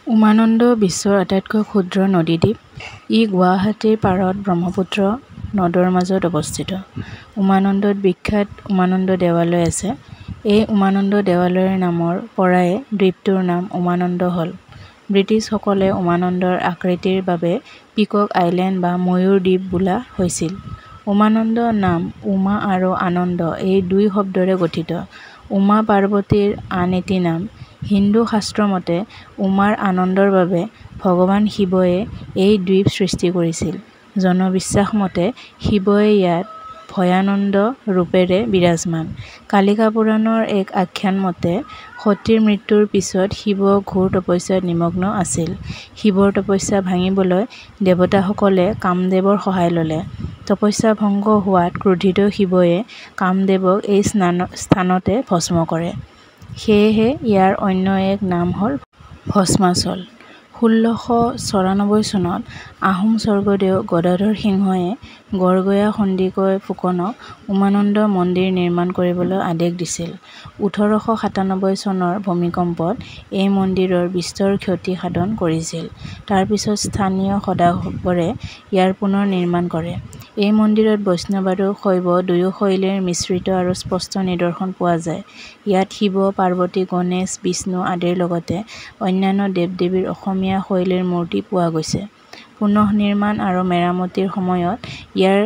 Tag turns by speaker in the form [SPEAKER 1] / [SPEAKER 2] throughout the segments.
[SPEAKER 1] উমানন্দ বিশ্বৰ আটাইতকৈ ক্ষুদ্ৰ নদীদ্বীপ। ই গুৱাহাটীৰ পাৰত ব্ৰহ্মপুত্ৰ নদৰ মাজত অৱস্থিত। উমানন্দত বিখ্যাত উমানন্দ দেৱালয় আছে। এই উমানন্দ দেৱালয়ৰ নামৰ পৰাই দ্বীপটোৰ নাম উমানন্দ হ'ল। ব্ৰিটিছসকলে উমানন্দৰ আকৃতিৰ বাবে পিকক আইলেণ্ড বা ময়ূৰ দ্বীপ বোলা হৈছিল। উমানন্দ নাম উমা আৰু আনন্দ এই দুই শব্দৰে গঠিত। উমা পাৰ্বতীৰ আন এটি নাম। হিন্দু শাস্ত্ৰ মতে উমাৰ আনন্দৰ বাবে ভগৱান শিৱয়ে এই দ্বীপ সৃষ্টি কৰিছিল। জনবিশ্বাস মতে শিৱয়ে ইয়াত ভয়ানন্দ ৰূপেৰে বিৰাজমান। কালিকা পুৰাণৰ এক আখ্যান মতে সতীৰ মৃত্যুৰ পিছত শিৱ ঘোৰ তপস্যাত নিমগ্ন আছিল। শিৱৰ তপস্যা ভাঙিবলৈ দেৱতাসকলে কামদেৱৰ সহায় ল'লে। তপস্যা ভংগ হোৱাত ক্ৰোধিত শিৱয়ে কামদেৱক এই স্থানতে ভস্ম কৰে। সেয়েহে ইয়াৰ অন্য এক নাম হ'ল ভস্মাচল। ১৬৯৪ চনত আহোম স্বৰ্গদেউ গদাধৰ সিংহই গড়গয়া সন্দিকৈ ফুকনক উমানন্দ মন্দিৰ নিৰ্মাণ কৰিবলৈ আদেশ দিছিল। ১৮৯৭ চনৰ ভূমিকম্পত এই মন্দিৰৰ বিস্তৰ ক্ষতি সাধন কৰিছিল। তাৰ পিছত স্থানীয় সদাগৰে ইয়াৰ পুনৰ নিৰ্মাণ কৰে। এই মন্দিৰত বৈষ্ণৱ আৰু শৈৱ দুয়ো শৈলীৰ মিশ্ৰিত আৰু স্পষ্ট নিদৰ্শন পোৱা যায়। ইয়াত শিৱ, পাৰ্বতী, গণেশ, বিষ্ণু আদিৰ লগতে অন্যান্য দেৱ-দেৱীৰ অসমীয়া শৈলীৰ মূৰ্তি পোৱা গৈছে। পুনঃনিৰ্মাণ আৰু মেৰামতিৰ সময়ত ইয়াৰ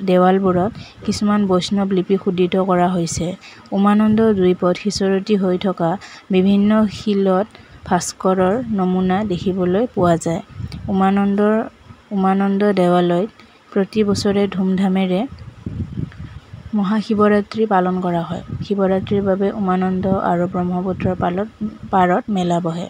[SPEAKER 1] দেৱালবোৰত কিছুমান বৈষ্ণৱ লিপি খোদিত কৰা হৈছে। উমানন্দ দ্বীপত সিঁচৰতি হৈ থকা বিভিন্ন শিলত ভাস্কৰৰ নমুনা দেখিবলৈ পোৱা যায়। উমানন্দ দেৱালয়ত প্ৰতি বছৰে ধুমধামেৰে মহাশিৱৰাত্ৰি পালন কৰা হয়। শিৱৰাত্ৰিৰ বাবে উমানন্দ আৰু ব্ৰহ্মপুত্ৰৰ পাৰত মেলা বহে।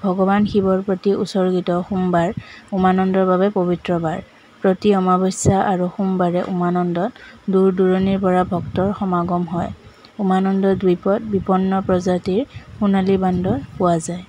[SPEAKER 1] ভগৱান শিৱৰ প্ৰতি উৎসৰ্গিত সোমবাৰ উমানন্দৰ বাবে পবিত্ৰ বাৰ। প্ৰতি অমাৱস্যা আৰু সোমবাৰে উমানন্দত দূৰ-দূৰণিৰ পৰা ভক্তৰ সমাগম হয়। উমানন্দ দ্বীপত বিপন্ন প্ৰজাতিৰ সোণালী বান্দৰ পোৱা যায়।